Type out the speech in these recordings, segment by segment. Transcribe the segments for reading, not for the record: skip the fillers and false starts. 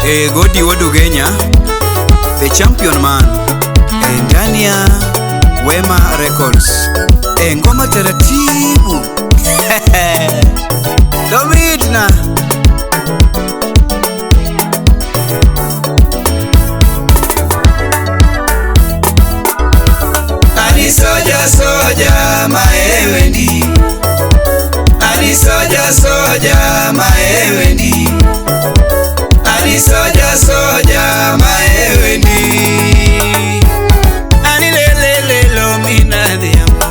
Godi Wadugenya, the champion man, ndani ya Wema Records. Ngoma taratibu Domitna Ani soja maewendi, ani soja maewendi, ani soja maewendi, ani lelelelo minadhiambo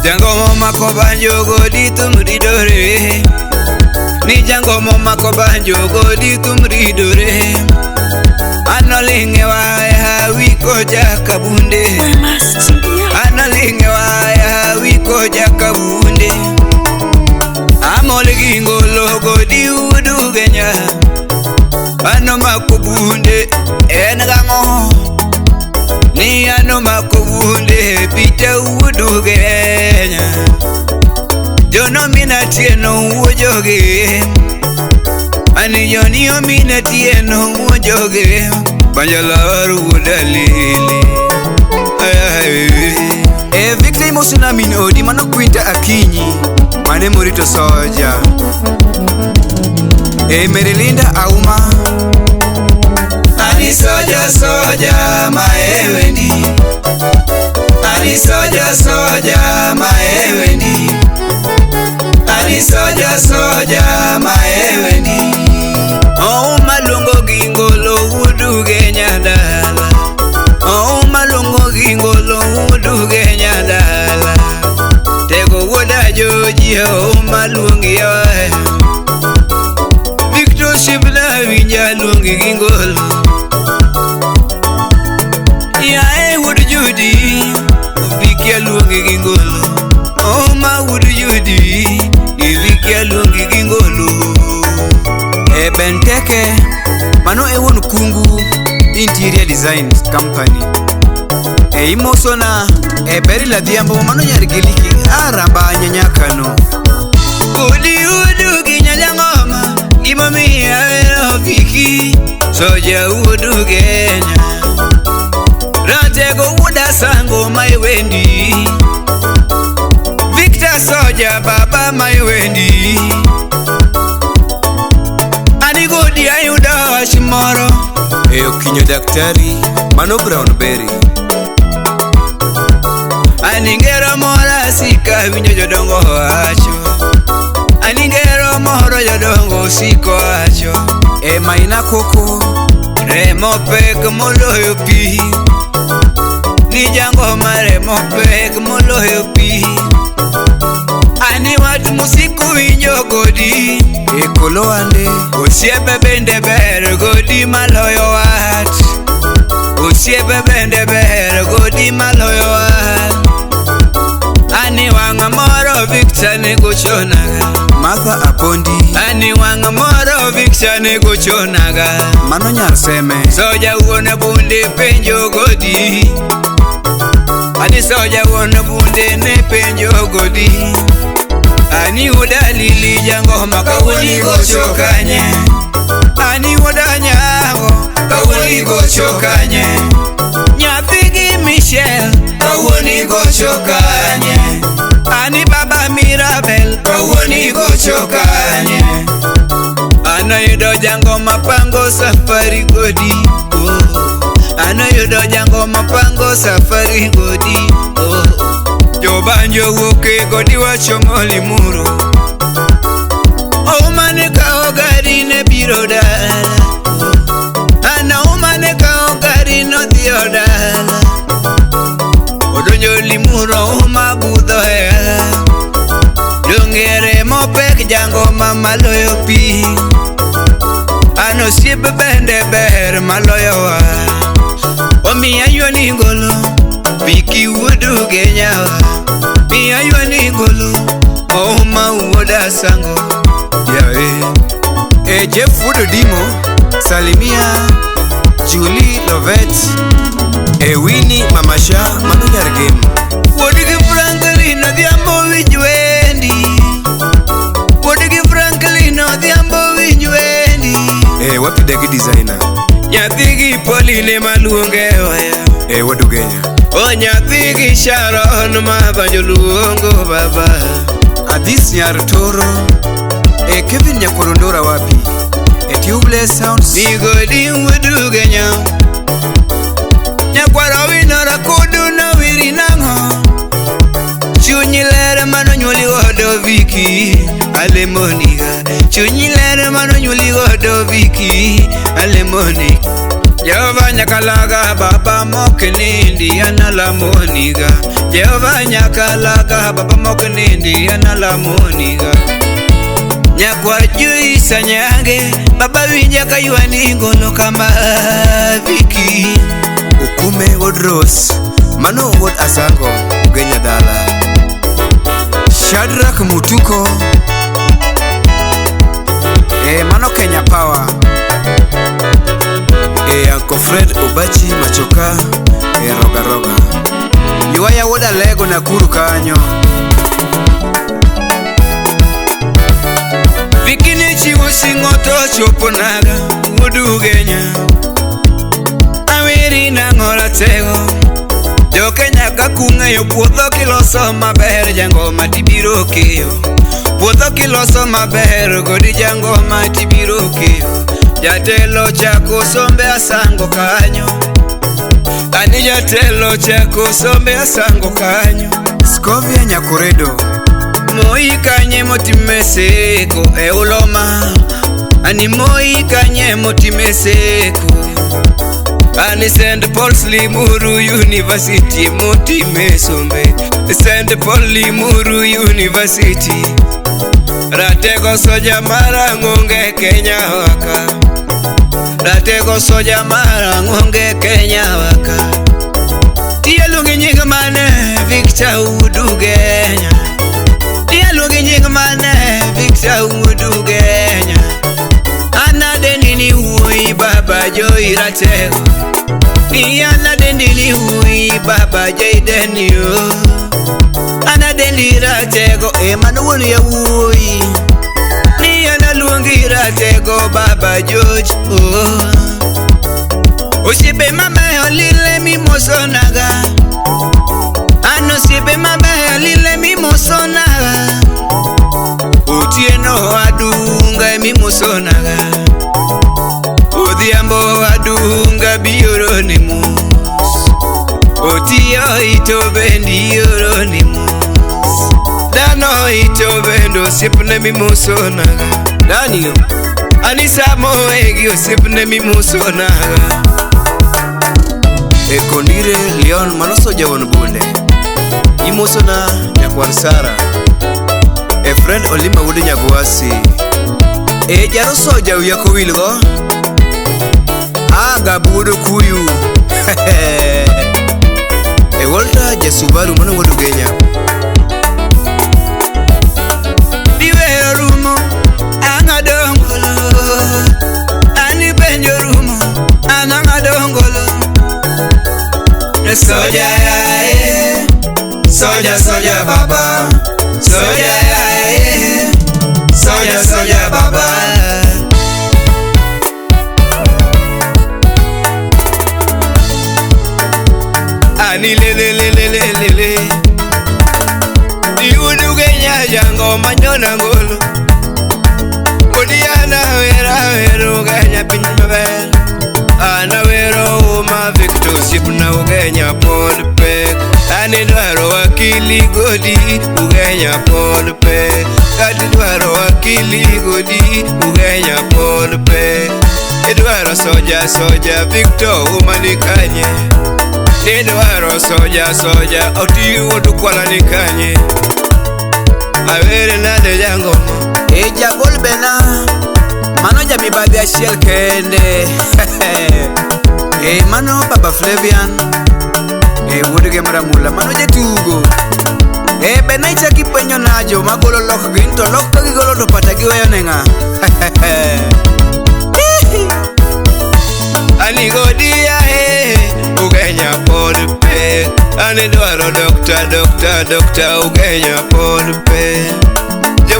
jango makobanjo godi tumridore, ni jango makobanjo godi tumridore, anolinge waya wiko jakabunde, anolinge waya wiko jakabunde, amolgi ngolo godi Wadugenya, ano makobunde engango, ni ano makobunde pite Wadugenya, jono minatieno wojoge, ani jonio minatieno wojoge, banjalar wudalili Victor Imosuna min odi mano kwinta akinyi mane morito soja Merilinda Auma ani soja maewendi, ani soja maewendi, ani soja maewendi, malungo gingolo Wadugenya dala, malungo gingolo Wadugenya dala, tego woda joji malungi ya Victor Shibla winja lungi gingolo ya wood judi Vikia lungi gingolo ma wood judi Vikia lungi gingolo Benteke mano ewon kungu interior design company Imosona beri la diambo mano nyarigiliki aramba nyanyakano Godi Wadugenya jangoma gimomi awero viki soja Wadugenya ratego wuda sango maewendi Victor soja baba maewendi ani godi ayuda shimoro okinyo daktari mano Brown Berry ani ngero mora sika winjo jodongo acho, ani ngero moro jodongo siko acho, maina koko remo pek moloyo pi, ni jango maremo pek moloyo pi, ani watu musiku winjo godi koloande, osiepe bende ber godi maloyo wat, osiepe bende ber godi maloyo wat, ani wanga moro Victor nego chonaga, Martha Apondi ani wanga moro Victor nego chonaga, mano nyar seme soja uone bunde penjo godi, ani soja uone bunde ne penjo godi, ani udalili jango makawuli gochokanye, ani wadanyago kawuli gochokanye, nyapigi Michelle kawuli gochokanye, ani baba Mirabel kawuli gochokanye, anayudo jango mapango safari godi, anayudo jango mapango safari godi, jobanjo wuke godi wachomo limuro, umane kao gari ne biro dala, ana umane kao gari no dhiyo dala, odonjo limuro umabudho dongere mopek jango mamaloyo pi, ano siep bende ber maloyo wa, omiya yuani ngolo Viki Wadugenya, miya yuani ngolo ma woda sango Jeff Wododimo salimia Julie Lovett Winnie Mamasha mano nyargemu Wodigi Franklin odhiambo winjwendi, Wodigi Franklin odhiambo winjwendi, wapide gi designer. Nyathi gi Pauline maluonge oya. Wadugenya. O nyathi gi Sharon ma banjo luongo baba. Adis nyar toro. Kevin Nyakorondora wapi? Tubeless Sounds. Migodi Wadugenya. Nyakwara winora kudu na wiri nango. Chunyi lere mano nyuli godo Viki Alemoniga. Chunyi lere mano nyuli godo Viki Alemoniga. Jehova nyakalaga baba mokenindi analamoniga. Jehova nyakalaga baba mokenindi analamoniga. Nyakwa juisa nyange baba winja kayuani ngolo kama Viki. Ukume Wodros mano wod Asango Ugenya dala. Shadrack Mutuko. Mano Kenya Power. Uncle Fred Obachi Machoka. Roga roga. Yuaya woda lego na kuru kanyo. Vikini chiwo singoto choponaga Wadugenya. Awiri na ngola tego. Jo Kenya kakung'eyo puodho kiloso maber jangoma tibiro keyo. Puodho kiloso maber godi jangoma tibiro keyo. Jatelo chako sombe Asango kanyo. Ani jatelo chako sombe Asango kanyo. Scovia Nyakoredo. Moi kanye motimeseko uloma. Ani moi kanye motimeseko. Ani St. Paul's Limuru University motimesombe. St. Paul Limuru University. Ratego soja mara ngonge Kenya waka. Ratego soja mara ngonge Kenya waka. Tielungi nyinga mane Victor Wadugenya. Tielungi nyinga mane Victor Wadugenya. Anade nini hui baba Joy Ratego. Anade nini hui baba Jayden yo. Anade ni Ratego mano wonu ya hui. Ni analungi Ratego baba George Oshibe mama olile mimosonaga. Ano sibe mama olile mimosonaga. Otieno adunga mimosonaga. Odhiambo adunga bioronimus. Otio ito bendi yoronimus. Dano ito bendo sipne mimosonaga. Daniel. Anisa moegi sipne mimosonaga. Kondire Leon manoso jawon bunde. Imosona Nyakwar Sara. Friend Olima wude Nyagwasi. Jaro soja uyako wilgo. Gabudo kuyu. Walter Jesubaru mano Wadugenya. Biwero rumo angadongolo. Ani benjo rumo angadongolo. Soja ya soja soja baba. Soja ya soja soja baba. Ani lele. Wadugenya jango manyona ngolo. Odiana wero Ugenya pinmaber. Ana wero uma Victor sipna Ugenya Paul Pek. Ani dwaro wakili godi Ugenya Paul Pek. Kadi dwaro wakili godi Ugenya Paul Pek. Edwaro soja Victor umanikanye. Edwaro soja otiwo tukwala nikanye. Awere nade jangoma. Jagol bena. Mano jami babi achiel kende. Mano Baba Flavian. Wuduge Mramula. Mano jetugo. Bena ichaki penyo najo magolo lok ginto lok to gigolo to pata giweyo nenga. Ani godia Ugenya Paul Pek. Ani dwaro doctor Ugenya Paul Pek.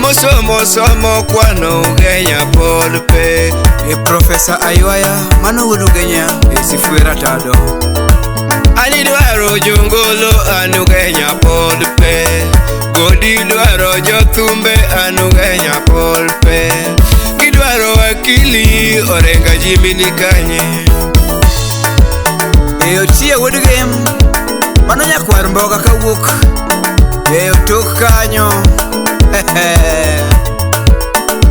Somo kwano Ugenya pod pe. Professor Aywaya mano wuod Ugenya Sifuera Tado. Ani dwaro jongolo an Ugenya pod pe. Godi dwaro jothumbe an Ugenya pod pe. Kidwaro akili orenga jimini kanye. Otie wuod Gem mano nyakwar Mboga kawuok tok kanyo.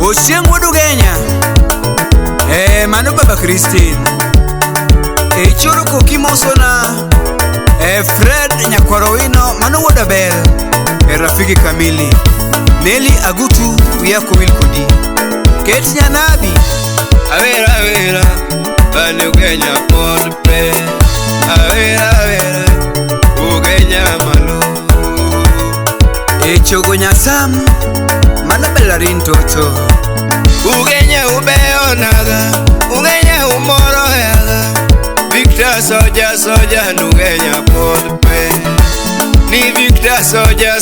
Ochieng' wuod Ugenya mano Baba Christine choro kokimosona Fred Nyakwaro mano wuod Abel Rafiki Kamili Nelly Agutu Yako Wilkodi Ket Nyanabi Awera an Ugenya pod pe. Awera Ugenya malo. Chogo Nyasam mano Belarin Toto. Ugenya ubeonaga, Ugenya umoro yaga. Victor soja Ugenya pod pe. Ni Victor soja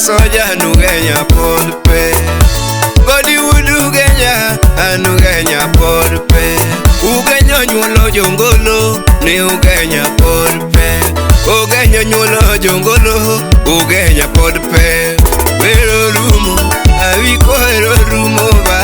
Ugenya pod pe. Godi wuod Ugenya an Ugenya pod pe. Ugenya nyuolo jongolo ni Ugenya pod pe. Ugenya nyuolo jongolo Ugenya pod pe. Wero rumo awiko wero rumo ba.